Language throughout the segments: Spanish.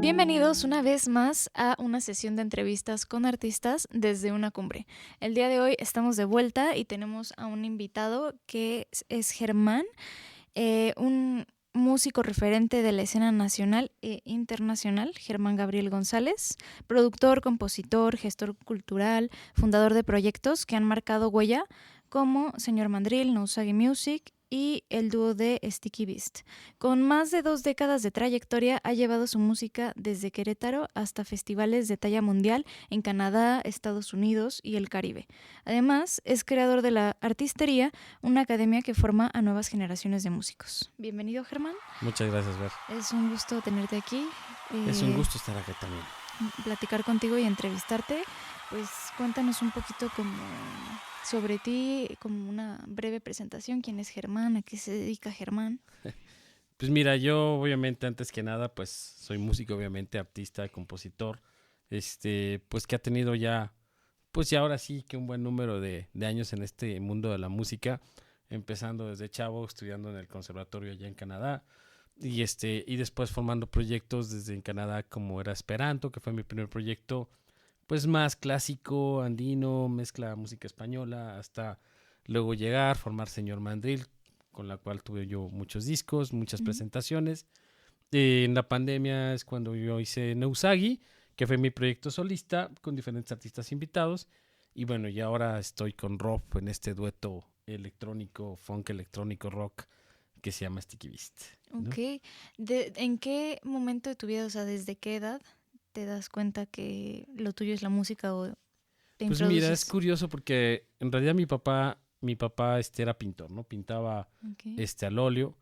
Bienvenidos una vez más a una sesión de entrevistas con artistas desde una cumbre. El día de hoy estamos de vuelta y tenemos a un invitado que es Germán, un músico referente de la escena nacional e internacional, Germán Gabriel González, productor, compositor, gestor cultural, fundador de proyectos que han marcado huella como Señor Mandril, No Usagi Music y el dúo de Sticky Beast. Con más de 2 décadas de trayectoria, ha llevado su música desde Querétaro hasta festivales de talla mundial en Canadá, Estados Unidos y el Caribe. Además, es creador de La Artistería, una academia que forma a nuevas generaciones de músicos. Bienvenido, Germán. Muchas gracias, Ver. Es un gusto tenerte aquí. Es un gusto estar aquí también. Platicar contigo y entrevistarte. Pues cuéntanos un poquito como sobre ti, como una breve presentación. ¿Quién es Germán? ¿A qué se dedica Germán? Pues mira, yo obviamente antes que nada pues soy músico, obviamente artista, compositor, pues que ha tenido ya, pues ya ahora sí que un buen número de años en este mundo de la música, empezando desde chavo, estudiando en el conservatorio allá en Canadá y después formando proyectos desde en Canadá como era Esperanto, que fue mi primer proyecto, pues más clásico, andino, mezcla música española, hasta luego llegar, formar Señor Mandril, con la cual tuve yo muchos discos, muchas presentaciones. En la pandemia es cuando yo hice Neusagi, que fue mi proyecto solista, con diferentes artistas invitados. Y bueno, y ahora estoy con Rob en este dueto electrónico, funk electrónico rock, que se llama Sticky Beast, ¿no? Ok. ¿En qué momento de tu vida, o sea, desde qué edad te das cuenta que lo tuyo es la música o te Pues mira, es introduces? curioso porque en realidad mi papá era pintor, ¿no? Pintaba Okay. al óleo,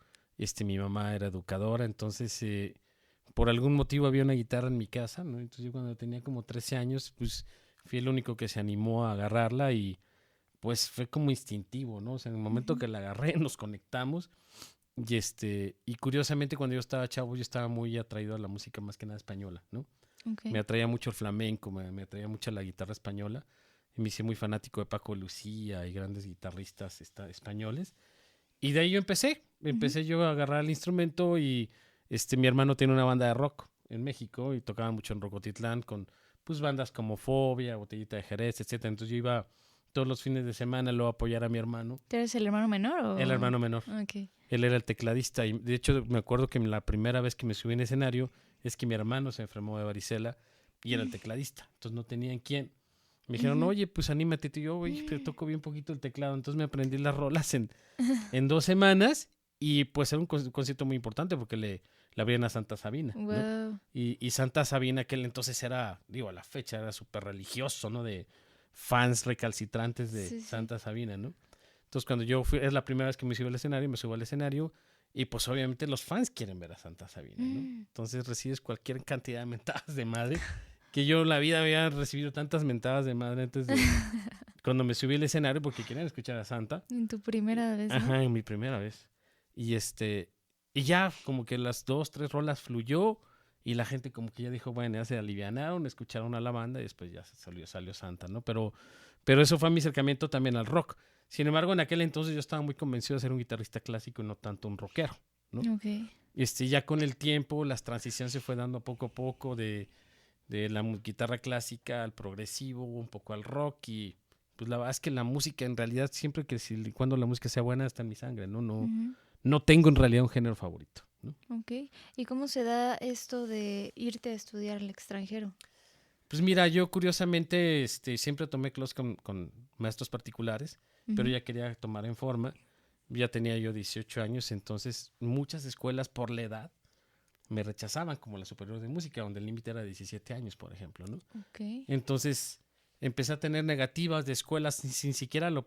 mi mamá era educadora, entonces por algún motivo había una guitarra en mi casa, ¿no? Entonces yo cuando tenía como 13 años, pues fui el único que se animó a agarrarla y pues fue como instintivo, ¿no? O sea, en el momento Uh-huh. que la agarré nos conectamos y curiosamente cuando yo estaba chavo yo estaba muy atraído a la música más que nada española, ¿no? Me Okay. atraía mucho el flamenco, me atraía mucho la guitarra española. Y me hice muy fanático de Paco Lucía y grandes guitarristas españoles. Y de ahí yo Uh-huh. empecé yo a agarrar el instrumento y mi hermano tiene una banda de rock en México y tocaba mucho en Rocotitlán con pues bandas como Fobia, Botellita de Jerez, etcétera. Entonces yo iba todos los fines de semana luego a apoyar a mi hermano, ¿Tú eres el hermano menor el o...? hermano menor. Okay. Él era el tecladista y de hecho me acuerdo que la primera vez que me subí en escenario es que mi hermano se enfermó de varicela y era el tecladista. Entonces no tenían quién. Me dijeron, Uh-huh. oye, pues anímate. Y yo, oye, pero toco bien poquito el teclado. Entonces me aprendí las rolas en 2 semanas y pues era un concierto muy importante porque le abrían a Santa Sabina, ¿no? Wow. Y Santa Sabina aquel entonces era, digo, a la fecha era súper religioso, ¿no? De fans recalcitrantes de Sí, sí. Santa Sabina, ¿no? Entonces cuando yo fui, es la primera vez que me subo al escenario y pues obviamente los fans quieren ver a Santa Sabina, ¿no? Entonces recibes cualquier cantidad de mentadas de madre que yo en la vida había recibido tantas mentadas de madre antes de cuando me subí al escenario porque querían escuchar a Santa. En tu primera vez, ¿no? Ajá, en mi primera vez. Y y ya como que las 2, 3 rolas fluyó y la gente como que ya dijo, bueno, ya se alivianaron, escucharon a la banda y después ya salió Santa, ¿no? Pero eso fue mi acercamiento también al rock. Sin embargo, en aquel entonces yo estaba muy convencido de ser un guitarrista clásico y no tanto un rockero, ¿no? Okay. Ya con el tiempo, las transiciones se fue dando poco a poco de la guitarra clásica al progresivo, un poco al rock y pues la verdad es que la música en realidad siempre que cuando la música sea buena está en mi sangre, ¿no? No, Uh-huh. no tengo en realidad un género favorito, ¿no? Okay. ¿Y cómo se da esto de irte a estudiar al extranjero? Pues mira, yo curiosamente siempre tomé clases con maestros particulares, pero Uh-huh. ya quería tomar en forma. Ya tenía yo 18 años, entonces muchas escuelas por la edad me rechazaban como la superior de música, donde el límite era 17 años, por ejemplo, ¿no? Okay. Entonces empecé a tener negativas de escuelas, sin siquiera lo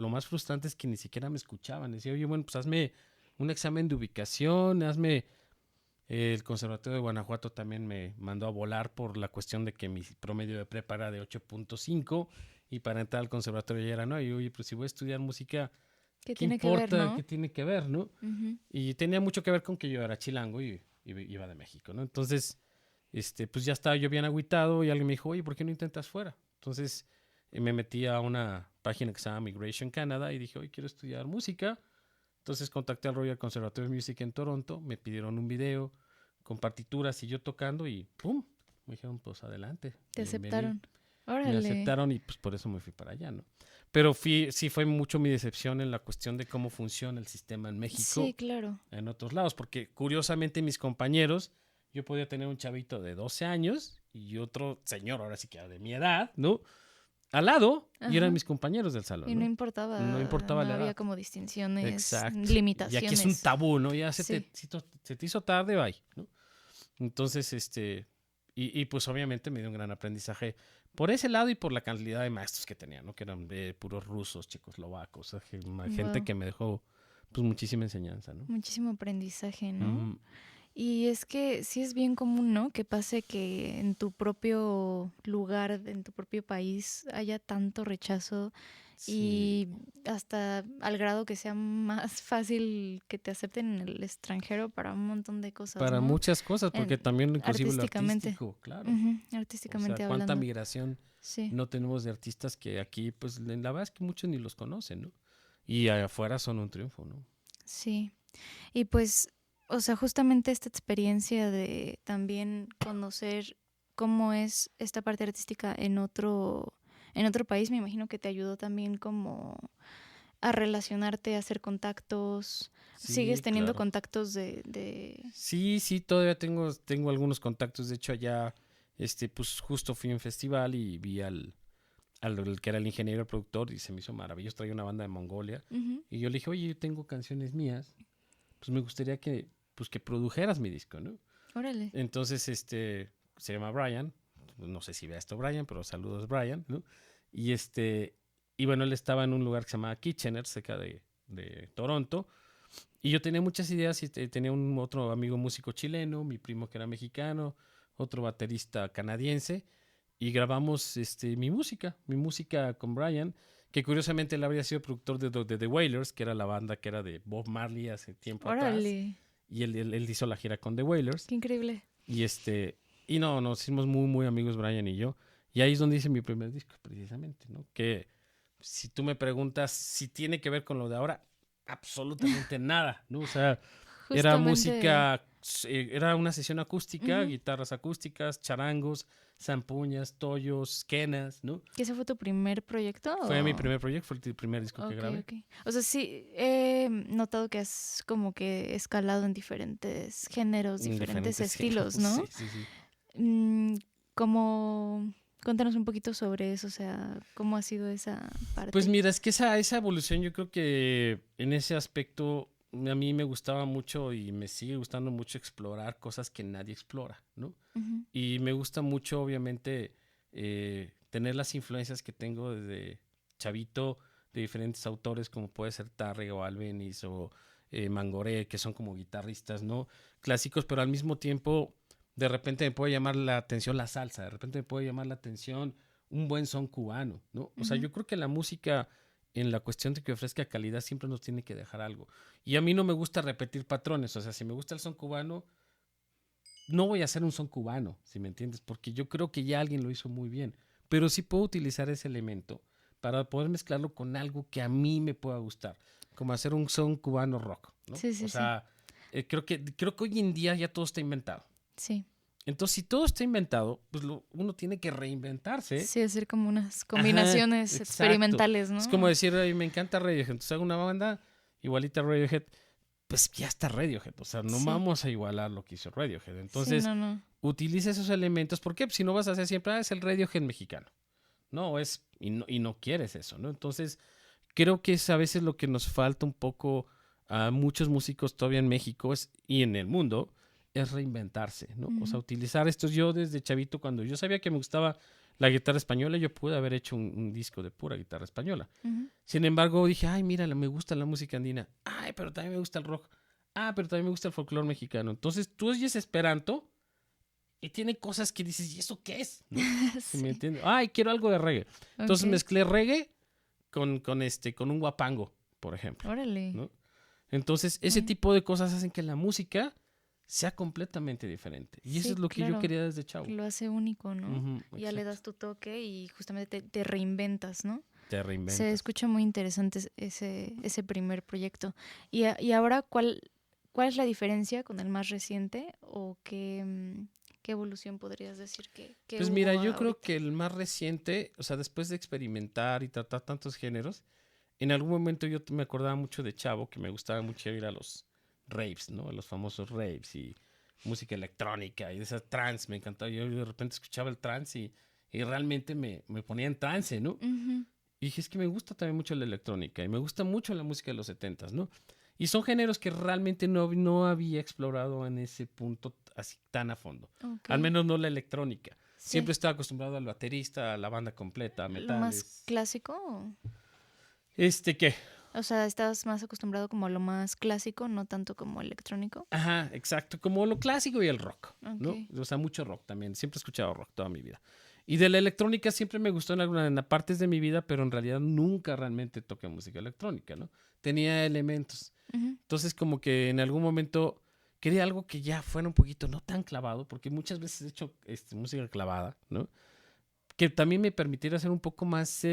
más frustrante es que ni siquiera me escuchaban. Decía, oye, bueno, pues hazme un examen de ubicación, hazme... El Conservatorio de Guanajuato también me mandó a volar por la cuestión de que mi promedio de prepa era de 8.5 y para entrar al conservatorio ya era, no, y oye, pues si voy a estudiar música, ¿Qué ¿qué tiene que ver, importa? ¿Qué no? tiene que ver, no? Uh-huh. Y tenía mucho que ver con que yo era chilango y iba de México, ¿no? Entonces, pues ya estaba yo bien agüitado y alguien me dijo, oye, ¿por qué no intentas fuera? Entonces me metí a una página que se llama Migration Canada y dije, oye, quiero estudiar música, Entonces contacté al Royal Conservatory of Music en Toronto, me pidieron un video con partituras y yo tocando y ¡pum! Me dijeron, pues adelante. Te bienvenido. aceptaron. Me Órale. aceptaron y pues por eso me fui para allá, ¿no? Pero sí fue mucho mi decepción en la cuestión de cómo funciona el sistema en México. Sí, claro. En otros lados, porque curiosamente mis compañeros, yo podía tener un chavito de 12 años y otro señor, ahora sí que era de mi edad, ¿no? Al lado, y Ajá. eran mis compañeros del salón, Y ¿no? no importaba. No importaba la había edad. como distinciones, Exacto. limitaciones. Y aquí es un tabú, ¿no? Ya Sí. se te hizo tarde, bye, ¿no? Entonces, y pues obviamente me dio un gran aprendizaje por ese lado y por la calidad de maestros que tenía, ¿no? Que eran puros rusos, checoslovacos, o sea, gente Wow. que me dejó pues muchísima enseñanza, ¿no? Muchísimo aprendizaje, ¿no? Mm, Y es que sí es bien común, ¿no? Que pase que en tu propio lugar, en tu propio país, haya tanto rechazo sí. y hasta al grado que sea más fácil que te acepten en el extranjero para un montón de cosas, Para ¿no? muchas cosas, porque también inclusive lo artísticamente. artístico, claro. Ujú, O artísticamente sea, cuánta hablando. migración Sí, no tenemos de artistas que aquí, pues la verdad es que muchos ni los conocen, ¿no? Y afuera son un triunfo, ¿no? sí. Y pues, o sea, justamente esta experiencia de también conocer cómo es esta parte artística en otro país, me imagino que te ayudó también como a relacionarte, a hacer contactos. ¿Sigues Sí, teniendo claro. contactos de... Sí, todavía tengo algunos contactos. De hecho, allá, pues justo fui a un festival y vi al que era el ingeniero, el productor, y se me hizo maravilloso. Traía una banda de Mongolia. Ujú, Y yo le dije, oye, yo tengo canciones mías, pues me gustaría pues, que produjeras mi disco, ¿no? órale. Entonces, se llama Brian. No sé si vea esto Brian, pero saludos Brian, ¿no? Y y bueno, él estaba en un lugar que se llama Kitchener, cerca de Toronto. Y yo tenía muchas ideas y tenía un otro amigo músico chileno, mi primo que era mexicano, otro baterista canadiense. Y grabamos mi música con Brian, que curiosamente él habría sido productor de The Wailers, que era la banda que era de Bob Marley hace tiempo atrás. Órale. Y él hizo la gira con The Wailers. Qué increíble. Y y no, nos hicimos muy, muy amigos Brian y yo. Y ahí es donde hice mi primer disco, precisamente, ¿no? Que si tú me preguntas si tiene que ver con lo de ahora, absolutamente nada, ¿no? O sea, era Justamente. música, era una sesión acústica, Ujú. guitarras acústicas, charangos, zampuñas, tollos, quenas, ¿no? ¿Que ese fue tu primer proyecto? Fue mi o- primer proyecto, fue el primer disco que Ok, grabé. ok. O sea, sí, he notado que has como que escalado en diferentes géneros, En diferentes diferentes estilos, géneros, ¿no? sí, sí, sí. Como, cuéntanos un poquito sobre eso, o sea, cómo ha sido esa parte. Pues mira, es que esa evolución yo creo que en ese aspecto a mí me gustaba mucho y me sigue gustando mucho explorar cosas que nadie explora, ¿no? Ujú, Y me gusta mucho, obviamente, tener las influencias que tengo desde chavito de diferentes autores, como puede ser Tarre o Albeniz o Mangoré, que son como guitarristas, ¿no? Clásicos, pero al mismo tiempo, de repente me puede llamar la atención la salsa, de repente me puede llamar la atención un buen son cubano, ¿no? O sea, ujú. yo creo que la música, en la cuestión de que ofrezca calidad, siempre nos tiene que dejar algo. Y a mí no me gusta repetir patrones, o sea, si me gusta el son cubano, no voy a hacer un son cubano, si me entiendes, porque yo creo que ya alguien lo hizo muy bien, pero sí puedo utilizar ese elemento para poder mezclarlo con algo que a mí me pueda gustar, como hacer un son cubano rock, ¿no? Sí, sí, O sea, creo que hoy en día ya todo está inventado. sí. Entonces, si todo está inventado, pues uno tiene que reinventarse. Sí, hacer como unas Ajá, combinaciones exacto. experimentales, ¿no? Es como decir, "Ay, me encanta Radiohead, entonces hago una banda igualita a Radiohead, pues ya está Radiohead, o sea, no Sí. vamos a igualar lo que hizo Radiohead. Sí, Entonces, no. utiliza esos elementos, ¿por qué? Pues si no vas a hacer siempre, es el Radiohead mexicano. No, y no quieres eso, ¿no? Entonces, creo que es a veces lo que nos falta un poco a muchos músicos todavía en México y en el mundo, es reinventarse, ¿no? O sea, Ujú. utilizar estos. Yo desde chavito, cuando yo sabía que me gustaba la guitarra española, yo pude haber hecho un disco de pura guitarra española. Ujú. Sin embargo, dije, ay, mira, me gusta la música andina. Ay, pero también me gusta el rock. Ah, pero también me gusta el folclore mexicano. Entonces, tú oyes Esperanto y tiene cosas que dices, ¿y eso qué es? ¿No? ¿Sí me Sí. entiendes? Ay, quiero algo de reggae. Entonces Ok. mezclé reggae con un guapango, por ejemplo, Órale. ¿no? Entonces, ese Mm. tipo de cosas hacen que la música sea completamente diferente. Y eso Sí, es lo que yo claro. quería desde chavo. Lo hace único, ¿no? Ujú, Ya le exacto. das tu toque y justamente te reinventas, ¿no? te reinventas. Se escucha muy interesante ese primer proyecto. Y ahora, ¿cuál es la diferencia con el más reciente? ¿O qué evolución podrías decir que Pues hubo mira, yo creo ahorita? que el más reciente, o sea, después de experimentar y tratar tantos géneros, en algún momento yo me acordaba mucho de chavo, que me gustaba mucho ir a los raves, ¿no? A los famosos raves y música electrónica y de esa trance, me encantaba. Yo de repente escuchaba el trance y realmente me ponía en trance, ¿no? Ujú. Y dije, es que me gusta también mucho la electrónica y me gusta mucho la música de los setentas, ¿no? Y son géneros que realmente no había explorado en ese punto así tan a fondo. Ok, Al menos no la electrónica. Siempre sí. estaba acostumbrado al baterista, a la banda completa, a ¿Lo más metales. clásico? ¿Qué? O sea, ¿estás más acostumbrado como a lo más clásico, no tanto como electrónico? Ajá, exacto, como lo clásico y el rock, Ok. ¿no? O sea, mucho rock también. Siempre he escuchado rock toda mi vida. Y de la electrónica siempre me gustó en partes de mi vida, pero en realidad nunca realmente toqué música electrónica, ¿no? Tenía elementos. Ujú. Entonces, como que en algún momento quería algo que ya fuera un poquito no tan clavado, porque muchas veces he hecho música clavada, ¿no? Que también me permitiera ser un poco más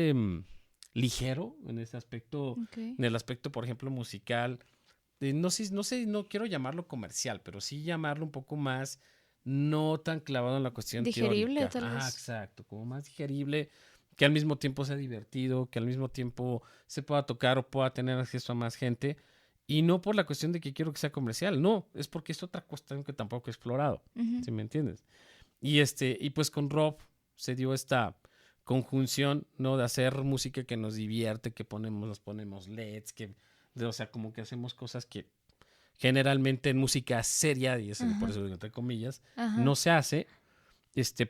ligero en ese aspecto, Ok. en el aspecto, por ejemplo, musical. No sé, no quiero llamarlo comercial, pero sí llamarlo un poco más no tan clavado en la cuestión Digerible, teórica. tal Ah, vez. exacto, como más digerible, que al mismo tiempo sea divertido, que al mismo tiempo se pueda tocar o pueda tener acceso a más gente. Y no por la cuestión de que quiero que sea comercial, no, es porque es otra cuestión que tampoco he explorado, Ujú. ¿sí me entiendes? Y pues con Rob se dio esta conjunción, ¿no? De hacer música que nos divierte, nos ponemos LEDs, o sea, como que hacemos cosas que generalmente en música seria, y eso por Ajá. eso digo entre comillas, Ajá. no se hace,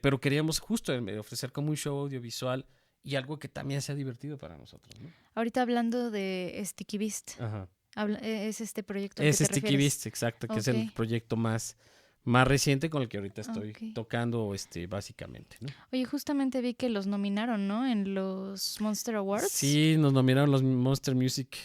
pero queríamos justo ofrecer como un show audiovisual y algo que también sea divertido para nosotros, ¿no? Ahorita hablando de Sticky Beast, Ajá. ¿es este proyecto al que Es te Sticky refieres? Beast, exacto, que es Ok, el proyecto más reciente con el que ahorita estoy ok. tocando, básicamente, ¿no? Oye, justamente vi que los nominaron, ¿no? En los Monster Awards. Sí, nos nominaron los Monster Music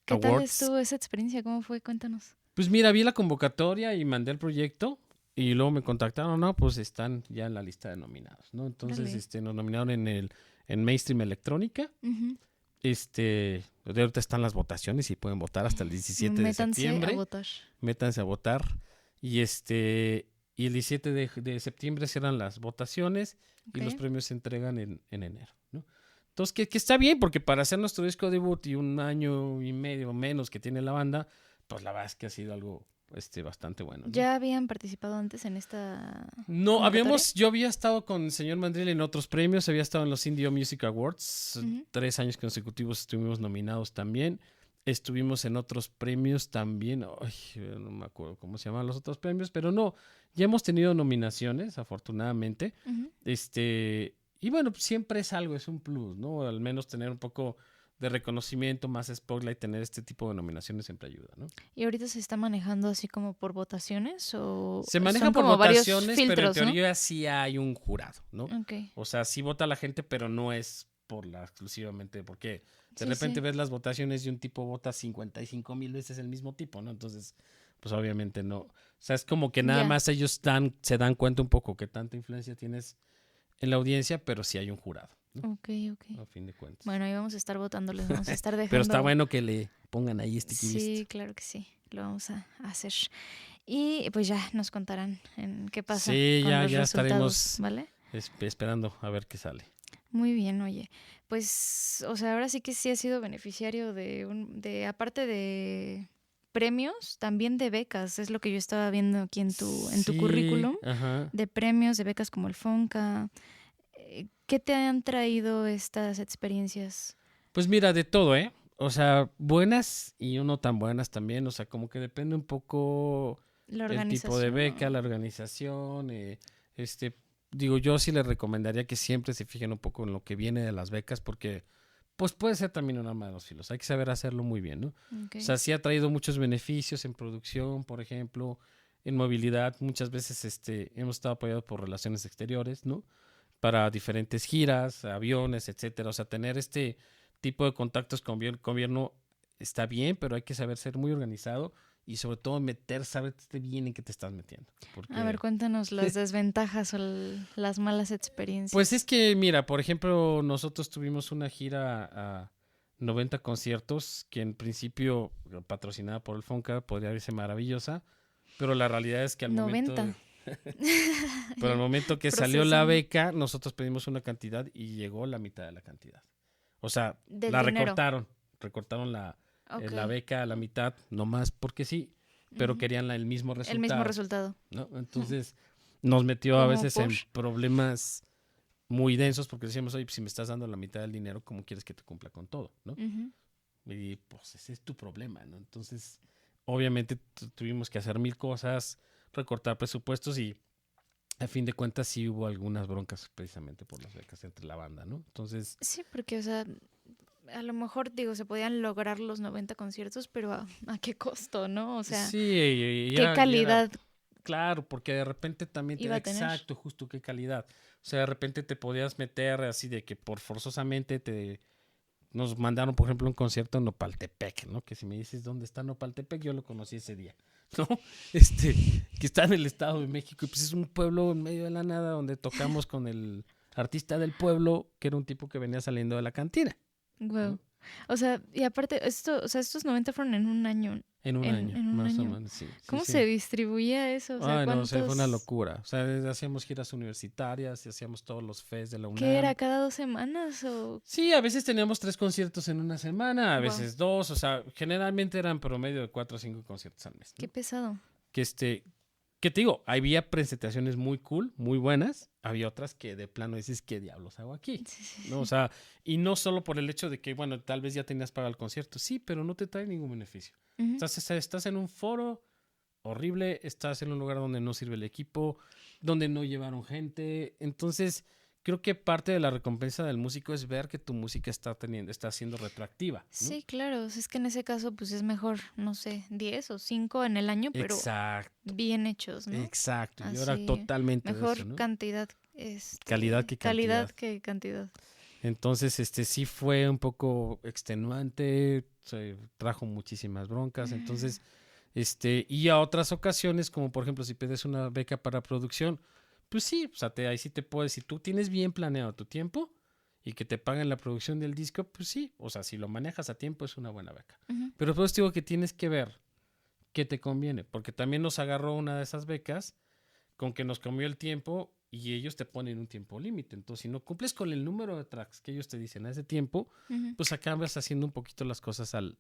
¿Qué tal Awards. estuvo esa experiencia? ¿Cómo fue? Cuéntanos. Pues mira, vi la convocatoria y mandé el proyecto y luego me contactaron, no, pues están ya en la lista de nominados, ¿no? Entonces, Órale. nos nominaron en Mainstream Electrónica. Ujú. De ahorita están las votaciones y pueden votar hasta el 17 de Métanse a septiembre. votar. Métanse a votar. Y el 17 de septiembre serán las votaciones y los Ok. premios se entregan en enero, ¿no? Entonces, que está bien, porque para hacer nuestro disco debut y un año y medio menos que tiene la banda, pues la verdad es que ha sido algo bastante bueno, ¿no? ¿Ya habían participado antes en esta No, convocatoria? yo había estado con el señor Mandrill en otros premios, había estado en los Indie Music Awards, Ujú. 3 años consecutivos estuvimos nominados también, estuvimos en otros premios también, ay, no me acuerdo cómo se llaman los otros premios, pero no, ya hemos tenido nominaciones, afortunadamente, Ujú. y bueno, pues siempre es algo, es un plus, ¿no? Al menos tener un poco de reconocimiento, más spotlight, tener este tipo de nominaciones siempre ayuda, ¿no? ¿Y ahorita se está manejando así como por votaciones o Se maneja son por como varios votaciones, pero en filtros, ¿no? teoría sí hay un jurado, ¿no? Ok. O sea, sí vota la gente, pero no es exclusivamente, porque de Sí, repente sí. ves las votaciones y un tipo vota 55,000 veces el mismo tipo, ¿no? Entonces, pues obviamente no. O sea, es como que nada Ya. más ellos se dan cuenta un poco que tanta influencia tienes en la audiencia, pero sí hay un jurado, ¿no? Ok, ok. A fin de cuentas. Bueno, ahí vamos a estar votándoles, vamos a estar Pero está dejando. bueno que le pongan ahí Sticky Beast. Sí, claro que sí, lo vamos a hacer. Y pues ya nos contarán en qué pasa Sí, con los ya resultados, estaremos ¿vale? esperando a ver qué sale. Muy bien, oye. Pues, o sea, ahora sí que sí ha sido beneficiario aparte de premios, también de becas, es lo que yo estaba viendo aquí en tu Sí, currículum, ajá. de premios, de becas como el Fonca. ¿Qué te han traído estas experiencias? Pues mira, de todo, ¿eh? O sea, buenas y no tan buenas también. O sea, como que depende un poco La el tipo de organización, beca, ¿no? la organización. Digo, yo sí les recomendaría que siempre se fijen un poco en lo que viene de las becas, porque pues puede ser también un arma de dos filos. Hay que saber hacerlo muy bien, ¿no? Ok. O sea, sí ha traído muchos beneficios en producción, por ejemplo, en movilidad. Muchas veces hemos estado apoyados por relaciones exteriores, ¿no? Para diferentes giras, aviones, etcétera. O sea, tener este tipo de contactos con el gobierno está bien, pero hay que saber ser muy organizado y sobre todo saberte bien en qué te estás metiendo. Porque... A ver, cuéntanos las desventajas o las malas experiencias. Pues es que, mira, por ejemplo, nosotros tuvimos una gira a 90 conciertos que en principio, patrocinada por el FONCA, podría verse maravillosa, pero la realidad es que al 90. momento... pero al momento que salió la beca, nosotros pedimos una cantidad y llegó la mitad de la cantidad. O sea, Del la dinero. recortaron la Ok. la beca a la mitad, nomás porque sí, pero querían el mismo resultado. El mismo resultado. ¿No? Entonces nos metió a ¿Cómo veces en por? problemas muy densos porque decíamos, oye, pues, si me estás dando la mitad del dinero, ¿cómo quieres que te cumpla con todo? ¿No? Ujú. Y pues ese es tu problema, ¿no? Entonces, obviamente tuvimos que hacer 1000 cosas, recortar presupuestos y a fin de cuentas sí hubo algunas broncas precisamente por las becas entre la banda, ¿no? Entonces... Sí, porque, o sea, a lo mejor, digo, se podían lograr los 90 conciertos, pero ¿a qué costo, no? O sea, sí, ¿qué calidad claro, porque de repente también iba a tener? exacto, justo qué calidad. O sea, de repente te podías meter así de que por forzosamente nos mandaron, por ejemplo, un concierto en Nopaltepec, ¿no? Que si me dices dónde está Nopaltepec, yo lo conocí ese día, ¿no? Que está en el Estado de México y pues es un pueblo en medio de la nada donde tocamos con el artista del pueblo, que era un tipo que venía saliendo de la cantina. Wow. ¿No? O sea, y aparte, estos 90 fueron en un año. En un año, en un más o año. menos, sí. ¿Cómo sí. se distribuía eso? O sea, Ay, no, o sea, fue una ¿cuántos? locura. O sea, hacíamos giras universitarias y hacíamos todos los fest de la UNAM. ¿Qué era? ¿Cada 2 semanas? O... Sí, a veces teníamos 3 conciertos en una semana, a Wow. veces 2, o sea, generalmente eran promedio de 4 o 5 conciertos al mes, ¿no? Qué pesado. Que te digo, había presentaciones muy cool, muy buenas, había otras que de plano dices, ¿qué diablos hago aquí? Sí, sí, ¿No? O sea, y no solo por el hecho de que, bueno, tal vez ya tenías pagado el concierto, sí, pero no te trae ningún beneficio. Ujú. Estás en un foro horrible, estás en un lugar donde no sirve el equipo, donde no llevaron gente, entonces creo que parte de la recompensa del músico es ver que tu música está siendo retroactiva, ¿no? Sí, claro. O sea, es que en ese caso, pues es mejor, no sé, 10 o 5 en el año, pero Exacto, bien hechos, ¿no? exacto. Yo era Así, totalmente mejor de eso, ¿no? cantidad, Calidad que calidad cantidad. que cantidad. Entonces, sí fue un poco extenuante, se trajo muchísimas broncas, entonces, y a otras ocasiones, como por ejemplo, si pides una beca para producción, pues sí, o sea, ahí sí te puedes, si tú tienes bien planeado tu tiempo y que te paguen la producción del disco, pues sí, o sea, si lo manejas a tiempo es una buena beca. Ujú. Pero pues digo que tienes que ver qué te conviene, porque también nos agarró una de esas becas con que nos comió el tiempo y ellos te ponen un tiempo límite. Entonces, si no cumples con el número de tracks que ellos te dicen a ese tiempo, Ujú. pues acabas haciendo un poquito las cosas o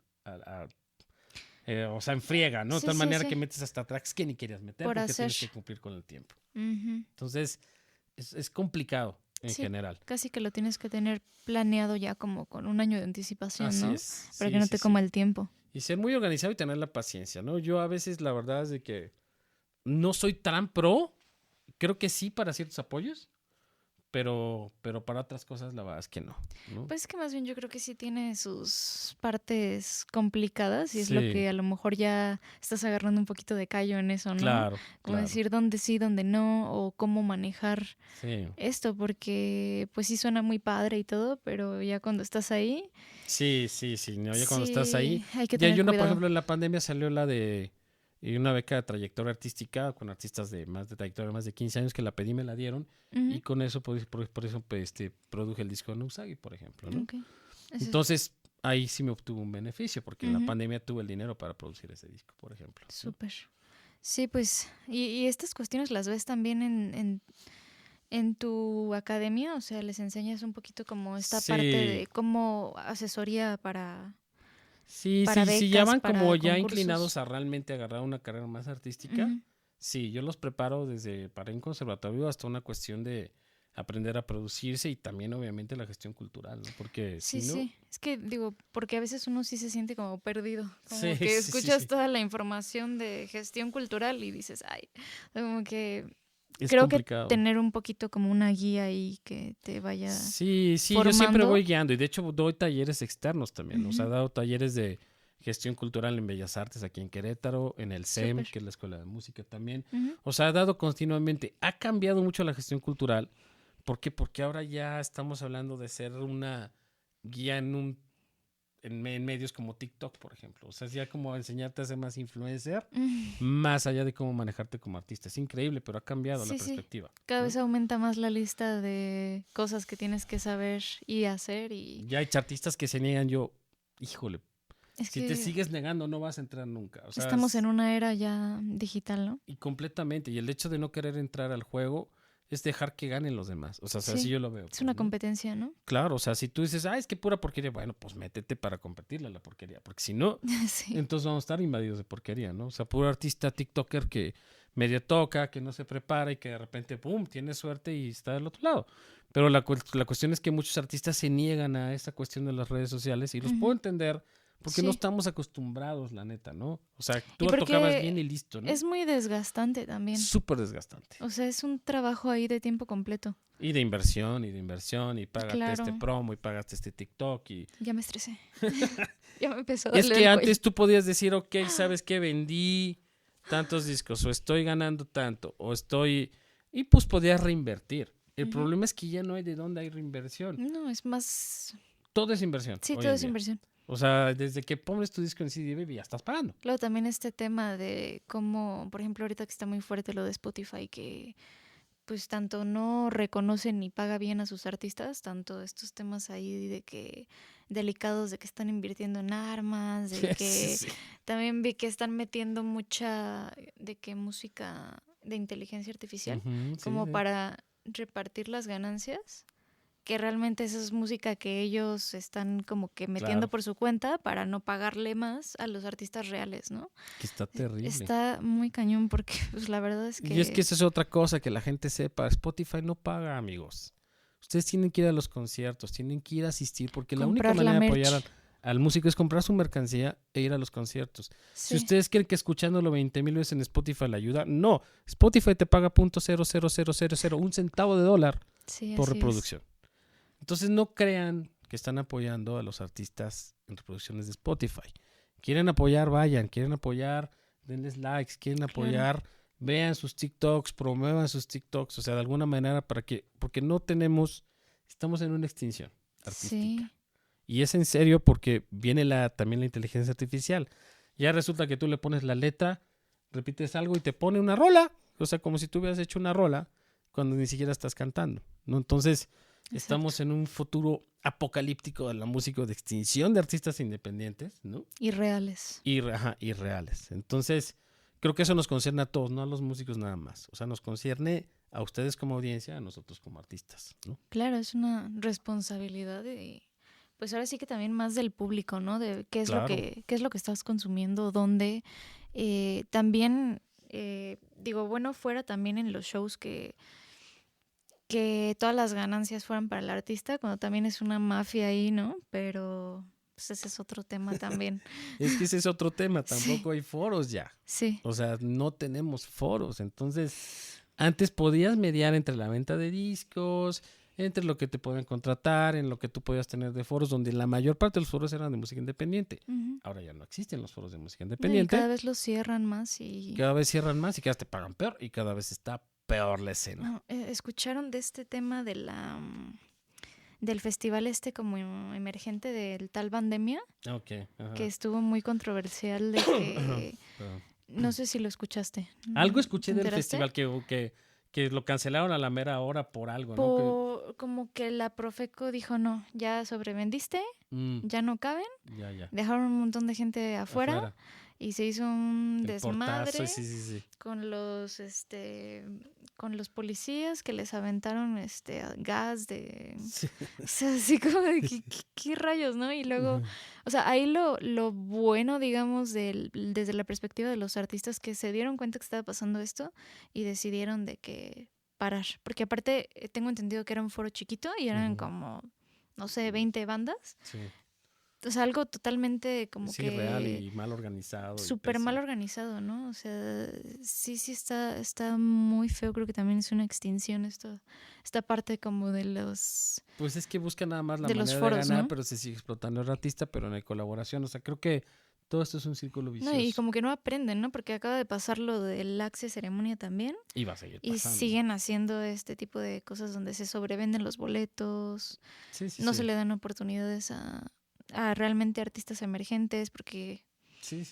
sea, en friega, ¿no? De Sí, tal sí, manera sí. que metes hasta tracks que ni querías meter Por porque hacer. tienes que cumplir con el tiempo. Ujú. Entonces, es complicado en Sí, general. casi que lo tienes que tener planeado ya como con un año de anticipación, Así ¿no? es. Para Sí, que no sí, te sí. coma el tiempo. Y ser muy organizado y tener la paciencia, ¿no? Yo a veces la verdad es de que no soy tan pro, creo que sí para ciertos apoyos, pero para otras cosas la verdad es que no, ¿no? Pues es que más bien yo creo que sí tiene sus partes complicadas y es lo Sí. que a lo mejor ya estás agarrando un poquito de callo en eso, ¿no? Claro, Como claro. decir dónde sí, dónde no, o cómo manejar Sí, esto, porque pues sí suena muy padre y todo, pero ya cuando estás ahí, sí, ¿no? Ya cuando estás ahí. sí, hay que Ya hay tener una, por cuidado. ejemplo, en la pandemia salió la de una beca de trayectoria artística con artistas de trayectoria de más de 15 años que la pedí, me la dieron Ujú. y con eso, por eso pues, produje el disco de Usagi, por ejemplo, ¿no? Ok. Eso- Entonces, ahí sí me obtuvo un beneficio porque en la Ujú. pandemia tuve el dinero para producir ese disco, por ejemplo, ¿no? Súper. Sí, pues, y estas cuestiones las ves también en tu academia, o sea, les enseñas un poquito como esta parte Sí. de cómo asesoría para Sí, para sí, ya becas, van como para ya concursos. inclinados a realmente agarrar una carrera más artística. Ujú. Sí, yo los preparo desde para un conservatorio hasta una cuestión de aprender a producirse y también obviamente la gestión cultural, ¿no? Porque Sí, si no, sí. Es que digo, porque a veces uno sí se siente como perdido. Como Sí, que sí, escuchas sí. toda la información de gestión cultural y dices, ay, como que es creo complicado. que tener un poquito como una guía ahí que te vaya Sí, yo siempre formando. voy guiando y de hecho doy talleres externos también. O sea, he Ujú. dado talleres de gestión cultural en Bellas Artes aquí en Querétaro, en el SEM, Súper. que es la Escuela de Música también. Ujú. O sea, he dado continuamente. Ha cambiado mucho la gestión cultural. ¿Por qué? Porque ahora ya estamos hablando de ser una guía en un en medios como TikTok, por ejemplo. O sea, es ya como enseñarte a ser más influencer, más allá de cómo manejarte como artista. Es increíble, pero ha cambiado la Sí, perspectiva. cada ¿no? vez aumenta más la lista de cosas que tienes que saber y hacer y Ya hay artistas que se niegan. Híjole, es si que te sigues negando no vas a entrar nunca. O sea, estamos en una era ya digital, ¿no? y completamente. Y el hecho de no querer entrar al juego es dejar que ganen los demás. O sea, así Sí, yo lo veo. es pues, una ¿no? competencia, ¿no? Claro, o sea, si tú dices, es que pura porquería, bueno, pues métete para competirle a la porquería. Porque si no, Sí, entonces vamos a estar invadidos de porquería, ¿no? O sea, puro artista TikToker que medio toca, que no se prepara y que de repente, ¡pum!, tiene suerte y está del otro lado. Pero la cuestión es que muchos artistas se niegan a esa cuestión de las redes sociales y los puedo entender porque no sí. estamos acostumbrados, la neta, ¿no? O sea, Y tú tocabas bien porque y listo, ¿no? es muy desgastante también. Súper desgastante. O sea, es un trabajo ahí de tiempo completo. Y de inversión, y págate este Claro, promo, y págate este TikTok, y... ya me estresé. Ya me empezó a Es doler que el cuello. antes tú podías decir, ok, ¿sabes qué? Vendí tantos discos, o estoy ganando tanto, o estoy... Y pues podías reinvertir. El Ujú. problema es que ya no hay de dónde hay reinversión. No, es más... Todo es inversión Sí, hoy todo en es día. inversión. O sea, desde que pones tu disco en CD Baby ya estás pagando. Claro, también este tema de cómo, por ejemplo, ahorita que está muy fuerte lo de Spotify, que pues tanto no reconoce ni paga bien a sus artistas, tanto estos temas ahí de que delicados de que están invirtiendo en armas, de Sí, que sí. también vi que están metiendo mucha de que música de inteligencia artificial Ujú, sí, como sí. para repartir las ganancias, que realmente esa es música que ellos están como que metiendo Claro, por su cuenta para no pagarle más a los artistas reales, ¿no? que está terrible. Está muy cañón porque pues la verdad es Y es que que esa es otra cosa, que la gente sepa. Spotify no paga, amigos. Ustedes tienen que ir a los conciertos, tienen que ir a asistir, porque la única comprar la manera de apoyar merch. al músico es comprar su mercancía e ir a los conciertos. Si Sí, ustedes creen que escuchándolo 20,000 veces en Spotify le ayuda, no. Spotify te paga .00000 un centavo de dólar sí, por así es. reproducción. Entonces no crean que están apoyando a los artistas en reproducciones de Spotify. Quieren apoyar, vayan. Quieren apoyar, denles likes. Quieren Claro. apoyar, vean sus TikToks, promuevan sus TikToks. O sea, de alguna manera porque no tenemos, estamos en una extinción artística. Sí, Y es en serio porque viene también la inteligencia artificial. Ya resulta que tú le pones la letra, repites algo y te pone una rola. O sea, como si tú hubieras hecho una rola cuando ni siquiera estás cantando, ¿no? Entonces, estamos exacto. en un futuro apocalíptico de la música, de extinción de artistas independientes, ¿no? Irreales. Y reales. Entonces, creo que eso nos concierne a todos, no a los músicos nada más. O sea, nos concierne a ustedes como audiencia, a nosotros como artistas, ¿no? Claro, es una responsabilidad y pues ahora sí que también más del público, ¿no? De Claro. qué es lo que estás consumiendo, dónde. También, digo, bueno, fuera también en los shows que todas las ganancias fueran para el artista, cuando también es una mafia ahí, ¿no? Pero pues ese es otro tema también. Es que ese es otro tema, Sí, tampoco hay foros ya. sí. O sea, no tenemos foros. Entonces, antes podías mediar entre la venta de discos, entre lo que te podían contratar, en lo que tú podías tener de foros, donde la mayor parte de los foros eran de música independiente. Ujú. Ahora ya no existen los foros de música No, y independiente. cada vez los cierran más y... Cada vez cierran más y cada vez te pagan peor y cada vez está peor la escena. No, ¿escucharon de este tema de del festival este como emergente del tal pandemia? Ok, ajá. Que estuvo muy controversial de que... Perdón. No sé si lo escuchaste. Algo escuché ¿Te del enteraste? festival que lo cancelaron a la mera hora por algo, ¿no? Como que la Profeco dijo, no, ya sobrevendiste, Mm, ya no caben. ya. Dejaron un montón de gente afuera y se hizo un El portazo, desmadre sí. con con los policías que les aventaron gas de... Sí. O sea, así como de qué rayos, ¿no? Y luego, o sea, ahí lo bueno, digamos, desde la perspectiva de los artistas que se dieron cuenta que estaba pasando esto y decidieron de que parar. Porque aparte, tengo entendido que era un foro chiquito y eran Ujú. como, no sé, 20 bandas. Sí. O sea, algo totalmente como Sí, real que y mal organizado y súper mal pésimo. organizado, ¿no? O sea, sí está muy feo. Creo que también es una extinción esta parte como de Pues es que busca nada más la los manera de foros, ganar, ¿no? pero se sigue explotando el artista, pero no hay colaboración. O sea, creo que todo esto es un círculo No, y vicioso como que no aprenden, ¿no? Porque acaba de pasar lo del Axe Ceremonia también. y va a seguir Y pasando. siguen haciendo este tipo de cosas donde se sobrevenden los boletos. Sí. No se le dan oportunidades a realmente artistas emergentes, porque Sí.